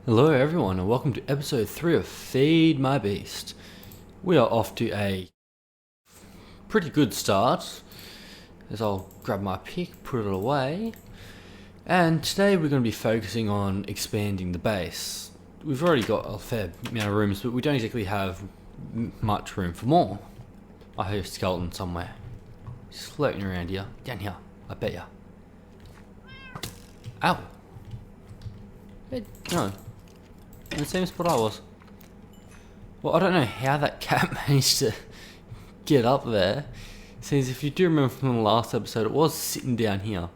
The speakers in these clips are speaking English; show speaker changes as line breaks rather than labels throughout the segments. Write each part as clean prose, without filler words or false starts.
Hello everyone and welcome to episode 3 of Feed My Beast. We are off to a pretty good start, as I'll grab my pick, put it away, and today we're going to be focusing on expanding the base. We've already got a fair amount of rooms, but we don't exactly have much room for more. I hear a skeleton somewhere. He's floating around here, down here, I bet ya. Ow! Hey, no. In the same spot I was. Well, I don't know how that cat managed to get up there. Since if you do remember from the last episode, it was sitting down here.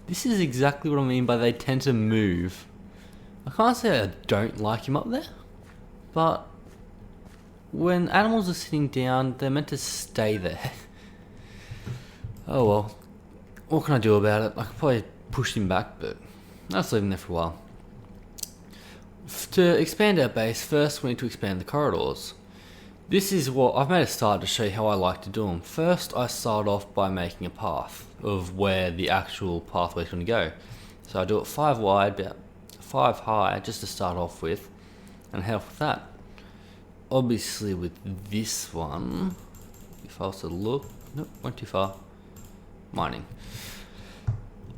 This is exactly what I mean by they tend to move. I can't say I don't like him up there, but when animals are sitting down, they're meant to stay there. Oh well, what can I do about it? I could probably push him back, but let's leave him there for a while. To expand our base, first we need to expand the corridors. This is what I've made a start to show you how I like to do them. First, I start off by making a path of where the actual pathway is going to go. So I do it 5 wide, about 5 high, just to start off with, and head off with that. Obviously, with this one, if I was to look, nope, went too far. Mining.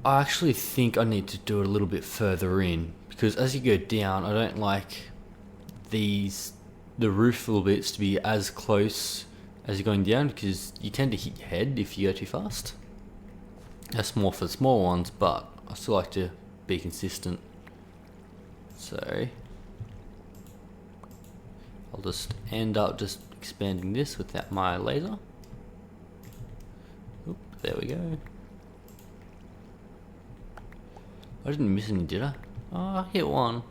I actually think I need to do it a little bit further in, because as you go down, I don't like the roof little bits to be as close as you're going down, because you tend to hit your head if you go too fast. That's more for the small ones, but I still like to be consistent. So I'll just end up just expanding this without my laser. Oop, there we go. I didn't miss any, did I? Oh, I hit one.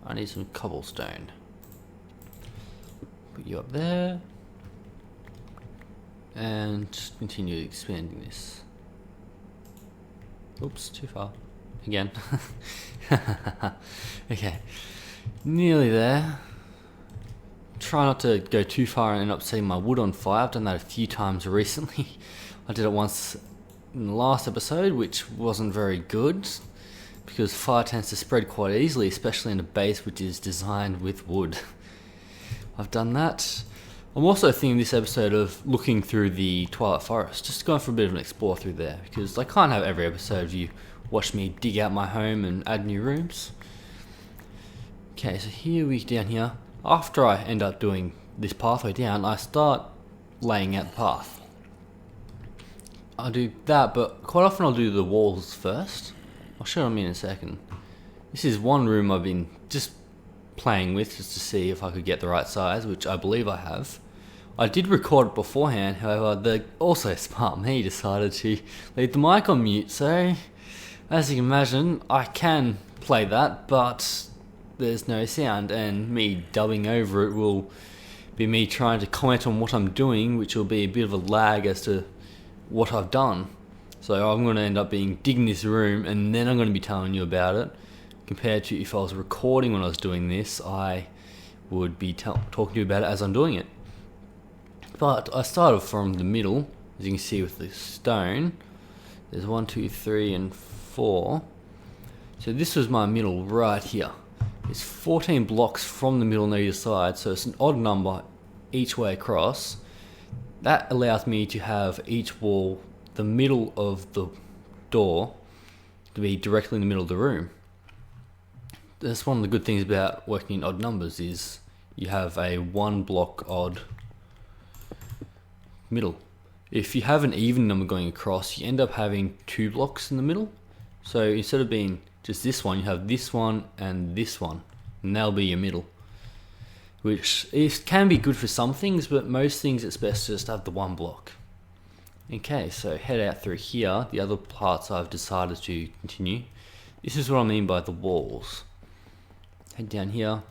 I need some cobblestone. Put you up there. And just continue expanding this. Oops, too far. Again. Okay. Nearly there. Try not to go too far and end up setting my wood on fire. I've done that a few times recently. I did it once in the last episode, which wasn't very good, because fire tends to spread quite easily, especially in a base which is designed with wood. I've done that. I'm also thinking this episode of looking through the Twilight Forest, just going for a bit of an explore through there, because I can't have every episode of you watch me dig out my home and add new rooms. Okay, so here we down here. After I end up doing this pathway down, I start laying out the path. I'll do that, but quite often I'll do the walls first. I'll show them in a second. This is one room I've been just playing with just to see if I could get the right size, which I believe I have. I did record it beforehand, however, the also smart me decided to leave the mic on mute, so as you can imagine, I can play that, but there's no sound, and me dubbing over it will be me trying to comment on what I'm doing, which will be a bit of a lag as to what I've done. So I'm going to end up digging this room, and then I'm going to be telling you about it. Compared to if I was recording when I was doing this, I would be talking to you about it as I'm doing it. But I started from the middle, as you can see with the stone. There's 1, 2, 3, and 4. So this was my middle right here. It's 14 blocks from the middle on either side, so it's an odd number each way across. That allows me to have each wall, the middle of the door, to be directly in the middle of the room. That's one of the good things about working in odd numbers, is you have a 1 block odd middle. If you have an even number going across, you end up having 2 blocks in the middle. So instead of being just this one, you have this one and this one, and that'll be your middle. Which can be good for some things, but most things it's best to just have the 1 block. Okay, so head out through here. The other parts I've decided to continue. This is what I mean by the walls. Head down here.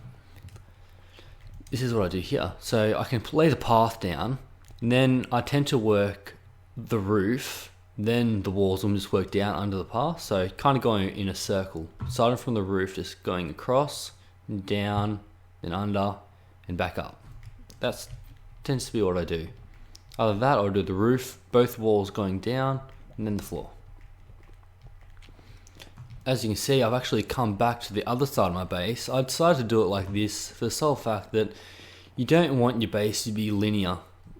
This is what I do here. So I can lay the path down, and then I tend to work the roof, then the walls will just work down under the path. So kind of going in a circle. Starting from the roof, just going across, down, then under, and back up. That tends to be what I do. Other than that, I'll do the roof, both walls going down, and then the floor. as you can see, I've actually come back to the other side of my base. I decided to do it like this for the sole fact that you don't want your base to be linear,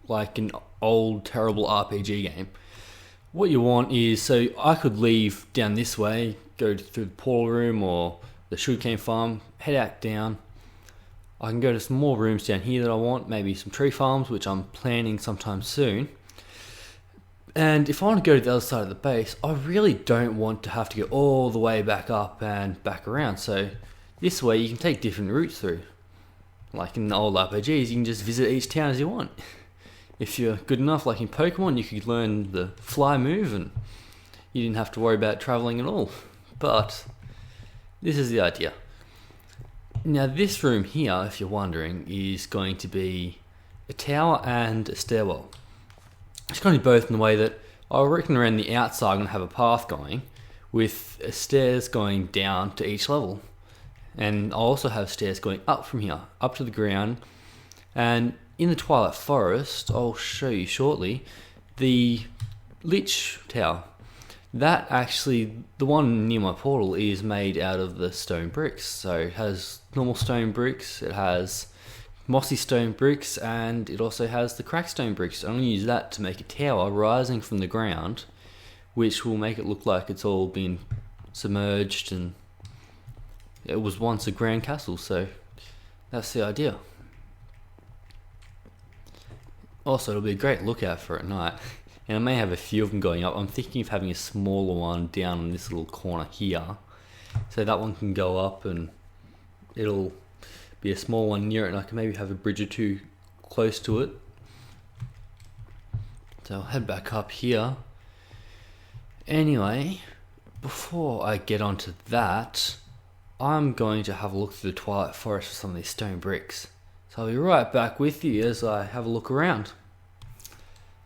like an old terrible RPG game. What you want is, so I could leave down this way, go through the portal room or the sugarcane farm, head out down. I can go to some more rooms down here that I want, maybe some tree farms, which I'm planning sometime soon. And if I want to go to the other side of the base, I really don't want to have to go all the way back up and back around. So this way you can take different routes through. Like in the old RPGs, you can just visit each town as you want. If you're good enough, like in Pokemon, you could learn the fly move and you didn't have to worry about traveling at all. But this is the idea. Now this room here, if you're wondering, is going to be a tower and a stairwell. It's going to be both in the way that I reckon around the outside I'm going to have a path going with stairs going down to each level. And I'll also have stairs going up from here, up to the ground. And in the Twilight Forest, I'll show you shortly, the Lich Tower. That actually, the one near my portal, is made out of the stone bricks. So it has normal stone bricks, it has mossy stone bricks, and it also has the cracked stone bricks. I'm going to use that to make a tower rising from the ground, which will make it look like it's all been submerged and it was once a grand castle. So that's the idea. Also, it'll be a great lookout for at night, and I may have a few of them going up. I'm thinking of having a smaller one down in this little corner here, so that one can go up and it'll be a small one near it, and I can maybe have a bridge or two close to it. So I'll head back up here. Anyway, before I get onto that, I'm going to have a look through the Twilight Forest for some of these stone bricks. So I'll be right back with you as I have a look around.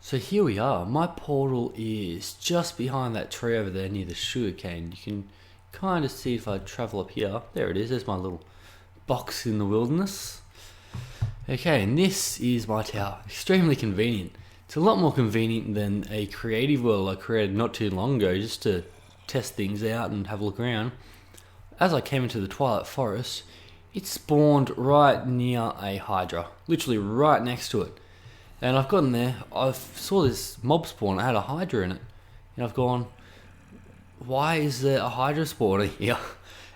So here we are. My portal is just behind that tree over there near the sugarcane. You can kind of see if I travel up here. There it is. There's my little box in the wilderness. Okay, and this is my tower. Extremely convenient. It's a lot more convenient than a creative world I created not too long ago just to test things out and have a look around. As I came into the Twilight Forest, it spawned right near a Hydra, literally right next to it. And I've gotten there, I saw this mob spawn, it had a Hydra in it. And I've gone, why is there a Hydra spawner here?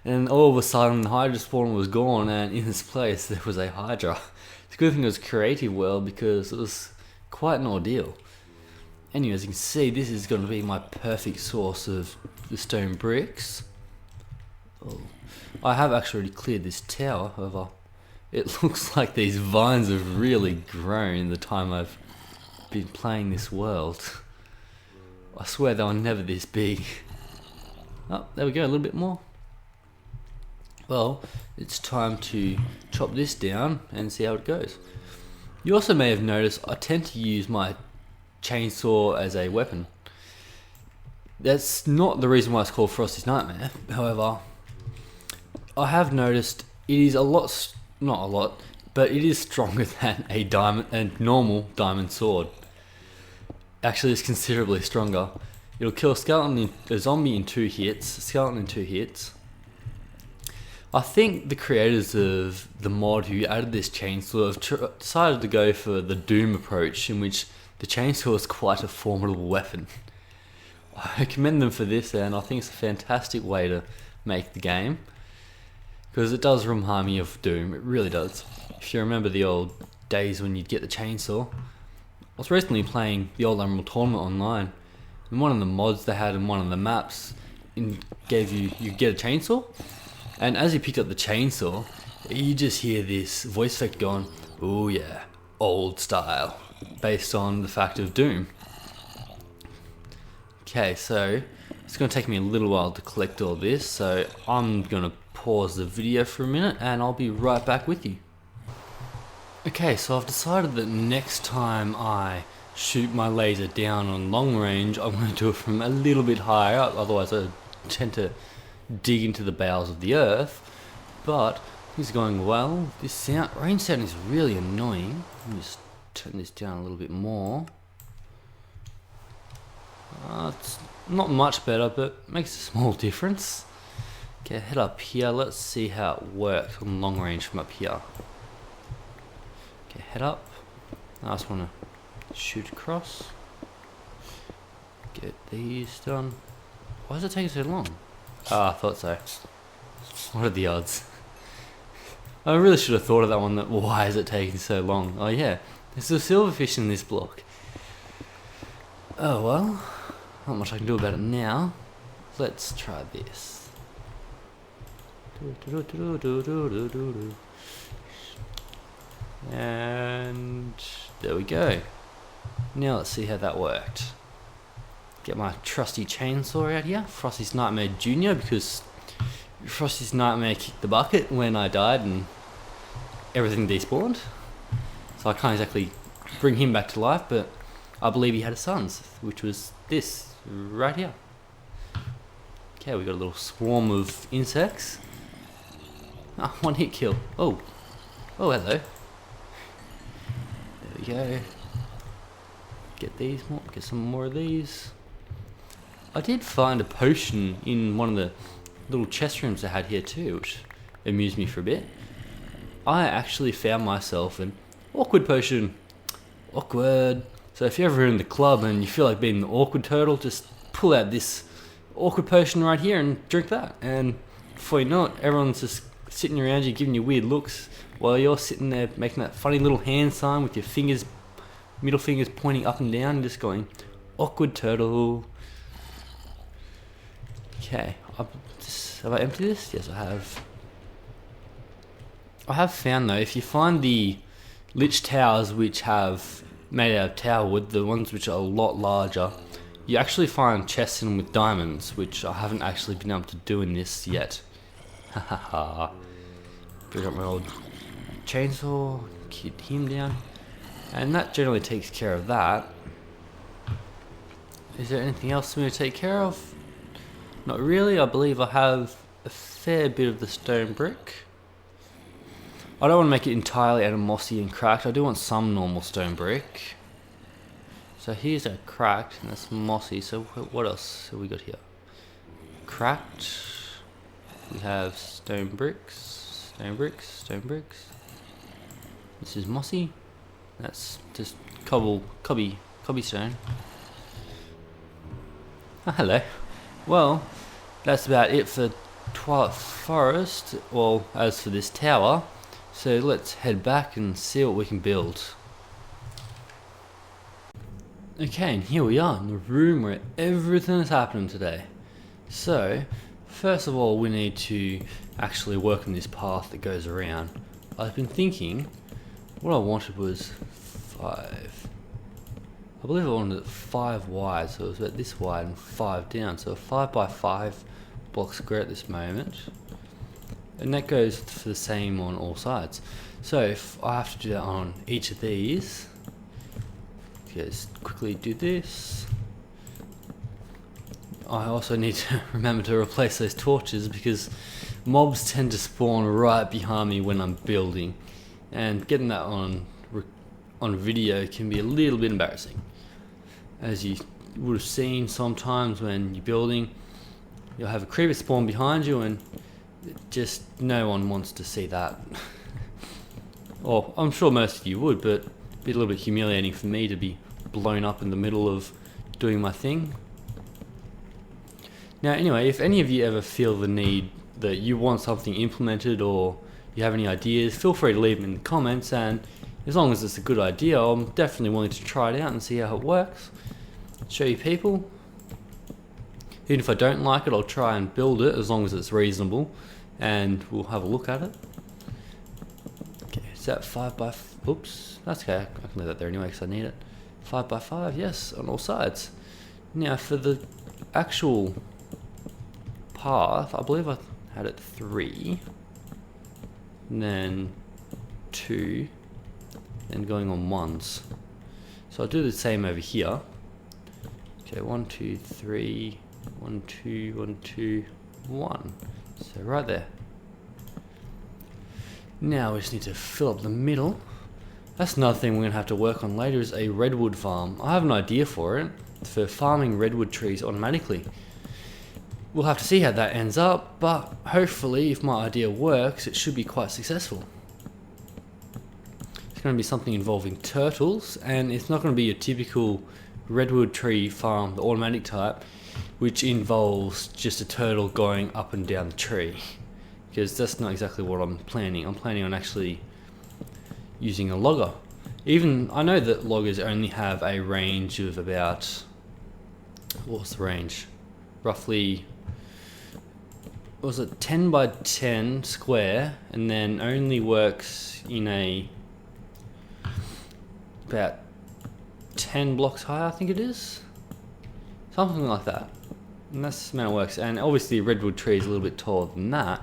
And all of a sudden the Hydra spawner was gone, and in its place there was a Hydra. It's a good thing it was Creative World because it was quite an ordeal. Anyway, as you can see, this is going to be my perfect source of the stone bricks. Oh. I have actually cleared this tower, however, it looks like these vines have really grown in the time I've been playing this world. I swear they were never this big. Oh, there we go, a little bit more. Well, it's time to chop this down and see how it goes. You also may have noticed I tend to use my chainsaw as a weapon. That's not the reason why it's called Frosty's Nightmare. However, I have noticed it is not a lot, but it is stronger than a normal diamond sword. Actually, it's considerably stronger. It'll kill a zombie in 2 hits, a skeleton in 2 hits. I think the creators of the mod who added this chainsaw have decided to go for the Doom approach, in which the chainsaw is quite a formidable weapon. I commend them for this, and I think it's a fantastic way to make the game, because it does remind me of Doom, it really does. If you remember the old days when you'd get the chainsaw. I was recently playing the old Emerald Tournament online, and one of the mods they had in one of the maps gave you get a chainsaw, and as you picked up the chainsaw, you just hear this voice effect going, "Oh yeah, old style," based on the fact of Doom. Okay, so it's going to take me a little while to collect all this, so I'm going to pause the video for a minute and I'll be right back with you. Okay, so I've decided that next time I shoot my laser down on long range, I'm going to do it from a little bit higher up, otherwise I tend to dig into the bowels of the earth. But things are going well. This range sound is really annoying. Let me just turn this down a little bit more. It's not much better, but makes a small difference. Okay, head up here. Let's see how it works on long range from up here. Okay, head up. I just want to shoot across. Get these done. Why is it taking so long? Ah, I thought so. What are the odds? I really should have thought of that one. That why is it taking so long? Oh yeah, there's a silverfish in this block. Oh well, not much I can do about it now. Let's try this. And there we go. Now let's see how that worked. Get my trusty chainsaw out here, Frosty's Nightmare Jr., because Frosty's Nightmare kicked the bucket when I died and everything despawned. So I can't exactly bring him back to life, but I believe he had a son's, which was this right here. Okay, we got a little swarm of insects. Ah, one hit kill. Oh, oh hello. There we go. Get these more. Get some more of these. I did find a potion in one of the little chest rooms I had here too, which amused me for a bit. I actually found myself an awkward potion. Awkward. So if you're ever in the club and you feel like being the awkward turtle, just pull out this awkward potion right here and drink that. And before you know it, everyone's just sitting around you giving you weird looks while you're sitting there making that funny little hand sign with your fingers, middle fingers pointing up and down and just going, awkward turtle. Okay, have I emptied this? Yes, I have. I have found though, if you find the lich towers which have made out of tower wood, the ones which are a lot larger, you actually find chests in them with diamonds, which I haven't actually been able to do in this yet. Hahaha. Bring up my old chainsaw, get him down, and that generally takes care of that. Is there anything else for me to take care of? Not really. I believe I have a fair bit of the stone brick. I don't want to make it entirely out of mossy and cracked. I do want some normal stone brick. So here's a cracked, and that's mossy. So what else have we got here? Cracked. We have stone bricks, stone bricks, stone bricks. This is mossy. That's just cobby stone. Oh, hello. Well, that's about it for Twilight Forest. Well, as for this tower. So let's head back and see what we can build. Okay, and here we are in the room where everything is happening today. So, first of all, we need to actually work on this path that goes around. I've been thinking, what I wanted was 5. I believe I wanted it 5 wide, so it was about this wide and 5 down. So a 5 by 5 block square at this moment. And that goes for the same on all sides. So if I have to do that on each of these, just quickly do this. I also need to remember to replace those torches because mobs tend to spawn right behind me when I'm building, and getting that on video can be a little bit embarrassing. As you would have seen sometimes when you're building, you'll have a creeper spawn behind you and just no one wants to see that. Or I'm sure most of you would, but it'd be a little bit humiliating for me to be blown up in the middle of doing my thing. Now anyway, if any of you ever feel the need that you want something implemented or you have any ideas, feel free to leave them in the comments, and as long as it's a good idea, I'm definitely willing to try it out and see how it works. Show you people. Even if I don't like it, I'll try and build it as long as it's reasonable, and we'll have a look at it. Okay, is that 5 by... Oops, that's okay, I can leave that there anyway because I need it. 5 by 5, yes, on all sides. Now for the actual path, I believe I had it 3, and then 2, and going on 1s. So I'll do the same over here. Okay, 1, 2, 3, 1, 2, 1, 2, 1. So right there. Now we just need to fill up the middle. That's another thing we're going to have to work on later, is a redwood farm. I have an idea for it, for farming redwood trees automatically. we'll have to see how that ends up, but hopefully if my idea works, it should be quite successful. It's going to be something involving turtles, and it's not going to be a typical redwood tree farm, the automatic type, which involves just a turtle going up and down the tree, because that's not exactly what I'm planning. I'm planning on actually using a logger. Even I know that loggers only have a range of about, what's the range? Roughly, was it 10 by 10 square, and then only works in a about 10 blocks high, I think it is, something like that. And that's the amount it works. And obviously, redwood tree is a little bit taller than that.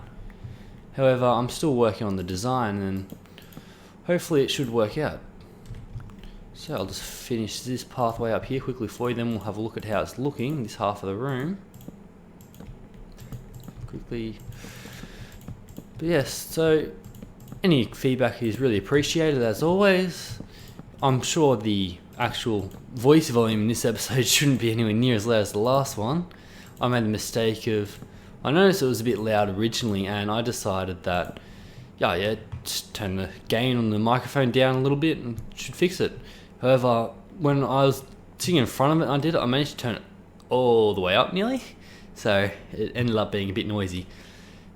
However, I'm still working on the design, and hopefully, it should work out. So I'll just finish this pathway up here quickly for you, then we'll have a look at how it's looking, this half of the room. Quickly. But yes, so any feedback is really appreciated as always. I'm sure the actual voice volume in this episode shouldn't be anywhere near as loud as the last one. I made the mistake of, I noticed it was a bit loud originally, and I decided that, yeah, just turn the gain on the microphone down a little bit and should fix it. However, when I was sitting in front of it, I managed to turn it all the way up nearly, so it ended up being a bit noisy.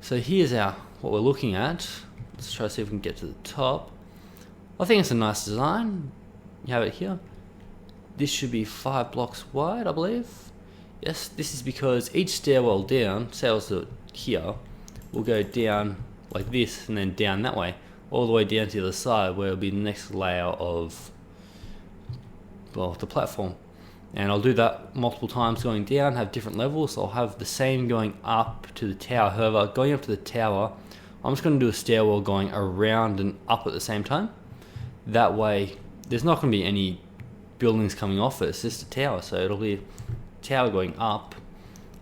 So here's what we're looking at. Let's try to see if we can get to the top. I think it's a nice design. You have it here. This should be 5 blocks wide, I believe. Yes, this is because each stairwell down, say also here, will go down like this and then down that way, all the way down to the other side where it'll be the next layer of, well, the platform. And I'll do that multiple times going down, have different levels. So I'll have the same going up to the tower. However, going up to the tower, I'm just going to do a stairwell going around and up at the same time. That way, there's not going to be any buildings coming off it. It's just a tower, so it'll be a tower going up.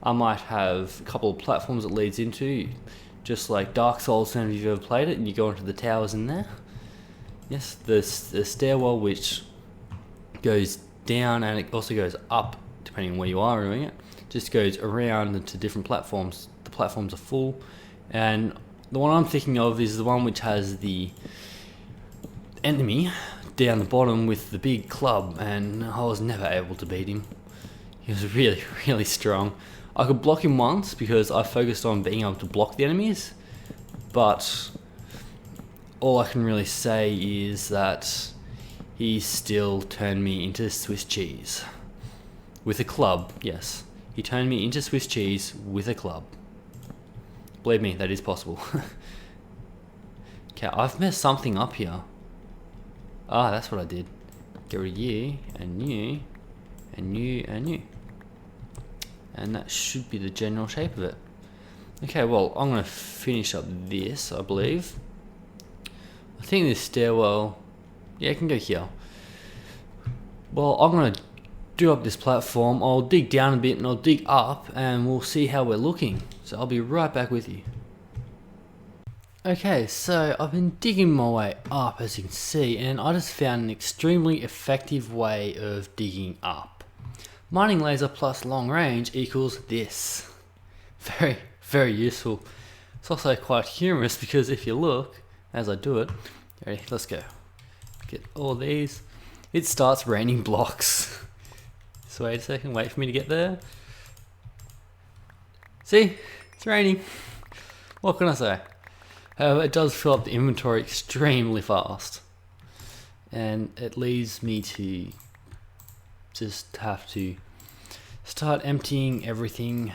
I might have a couple of platforms it leads into, just like Dark Souls, if you've ever played it, and you go into the towers in there. Yes, the stairwell which goes down and it also goes up, depending on where you are doing it, just goes around into different platforms. The platforms are full, and the one I'm thinking of is the one which has the enemy down the bottom with the big club, and I was never able to beat him. He was really, really strong. I could block him once because I focused on being able to block the enemies, but all I can really say is that he still turned me into Swiss cheese. With a club, yes. He turned me into Swiss cheese with a club. Believe me, that is possible. Okay, I've messed something up here. Ah, that's what I did. Get rid of you, and you, and you, and you. And that should be the general shape of it. Okay, well, I'm going to finish up this, I believe. I think this stairwell, yeah, it can go here. Well, I'm going to do up this platform. I'll dig down a bit and I'll dig up, and we'll see how we're looking. So I'll be right back with you. Okay, so I've been digging my way up, as you can see, and I just found an extremely effective way of digging up. Mining laser plus long range equals this. Very, very useful. It's also quite humorous because if you look, as I do it, ready, let's go. Get all these. It starts raining blocks. So wait a second, wait for me to get there. See, it's raining. What can I say? However, it does fill up the inventory extremely fast. And it leads me to just have to start emptying everything,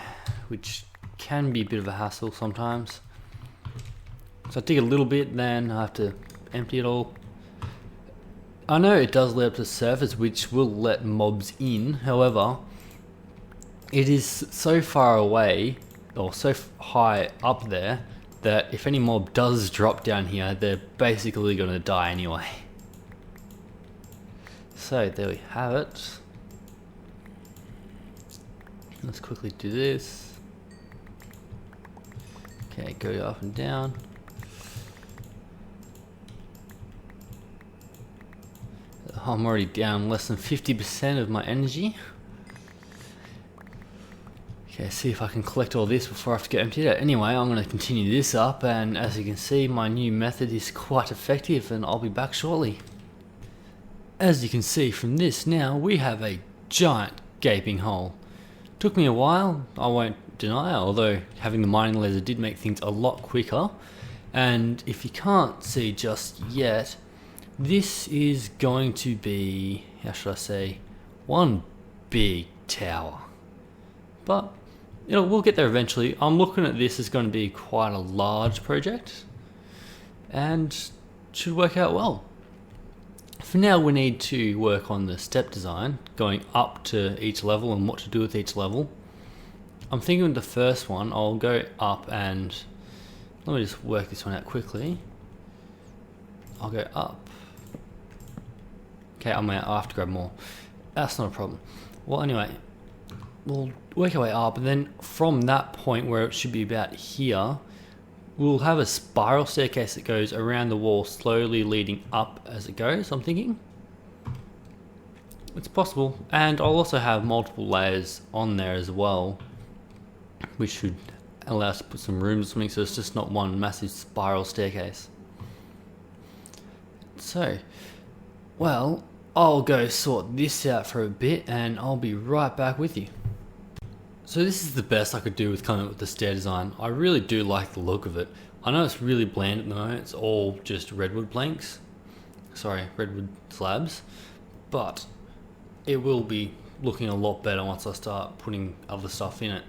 which can be a bit of a hassle sometimes. So I dig a little bit, then I have to empty it all. I know it does lead up to the surface, which will let mobs in. However, it is so far away, or so high up there, that if any mob does drop down here, they're basically going to die anyway. So there we have it. Let's quickly do this. Okay, go up and down. I'm already down less than 50% of my energy. Okay, see if I can collect all this before I have to get emptied out. Anyway, I'm going to continue this up, and as you can see, my new method is quite effective, and I'll be back shortly. As you can see from this now, we have a giant gaping hole. Took me a while, I won't deny, although having the mining laser did make things a lot quicker. And if you can't see just yet, this is going to be, how should I say, one big tower. But we'll get there eventually. I'm looking at this as going to be quite a large project and should work out well. For now, we need to work on the step design, going up to each level and what to do with each level. I'm thinking with the first one, I'll go up and let me just work this one out quickly. I'll go up. Okay, I'll have to grab more. That's not a problem. Well, anyway, we'll work our way up, and then from that point where it should be about here, we'll have a spiral staircase that goes around the wall, slowly leading up as it goes, I'm thinking. It's possible. And I'll also have multiple layers on there as well, which should allow us to put some rooms or something, so it's just not one massive spiral staircase. So, well, I'll go sort this out for a bit and I'll be right back with you. So this is the best I could do with coming up with the stair design. I really do like the look of it. I know it's really bland at the moment, it's all just redwood planks. Sorry, redwood slabs. But it will be looking a lot better once I start putting other stuff in it.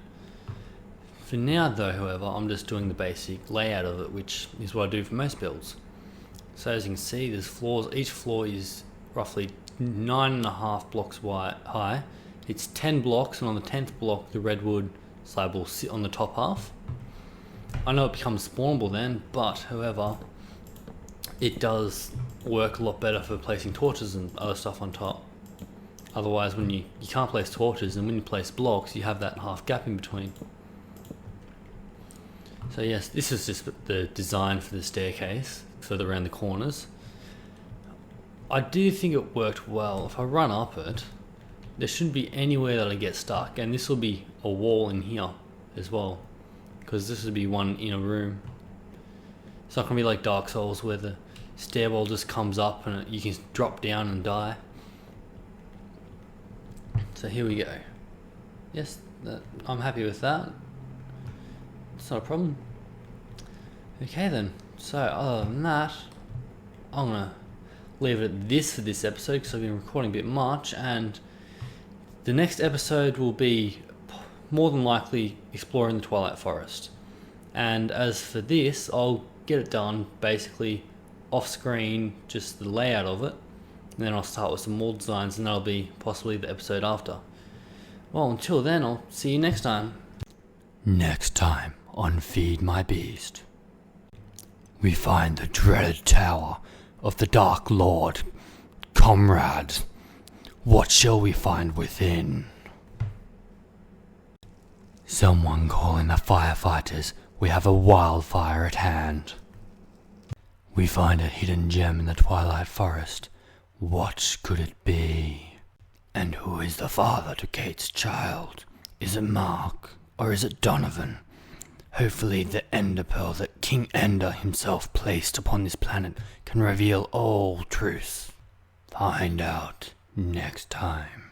For now though, however, I'm just doing the basic layout of it, which is what I do for most builds. So as you can see, there's floors. Each floor is roughly 9.5 blocks high. It's 10 blocks, and on the 10th block the redwood slab will sit on the top half. I know it becomes spawnable then, but however, it does work a lot better for placing torches and other stuff on top. Otherwise, when you can't place torches, and when you place blocks, you have that half gap in between. So yes, this is just the design for the staircase, further around the corners. I do think it worked well. If I run up it, there shouldn't be anywhere that I get stuck, and this will be a wall in here as well, because this would be one inner room. It's not going to be like Dark Souls where the stairwell just comes up and you can drop down and die. So here we go. Yes, I'm happy with that. It's not a problem. Okay then, so other than that, I'm going to leave it at this for this episode because I've been recording a bit much, and the next episode will be more than likely exploring the Twilight Forest. And as for this, I'll get it done basically off screen, just the layout of it, and then I'll start with some more designs, and that'll be possibly the episode after. Well, until then, I'll see you next time. Next time on Feed My Beast, we find the dreaded tower of the Dark Lord, Comrade. What shall we find within? Someone calling the firefighters. We have a wildfire at hand. We find a hidden gem in the Twilight Forest. What could it be? And who is the father to Kate's child? Is it Mark or is it Donovan? Hopefully the Ender Pearl that King Ender himself placed upon this planet can reveal all truth. Find out next time.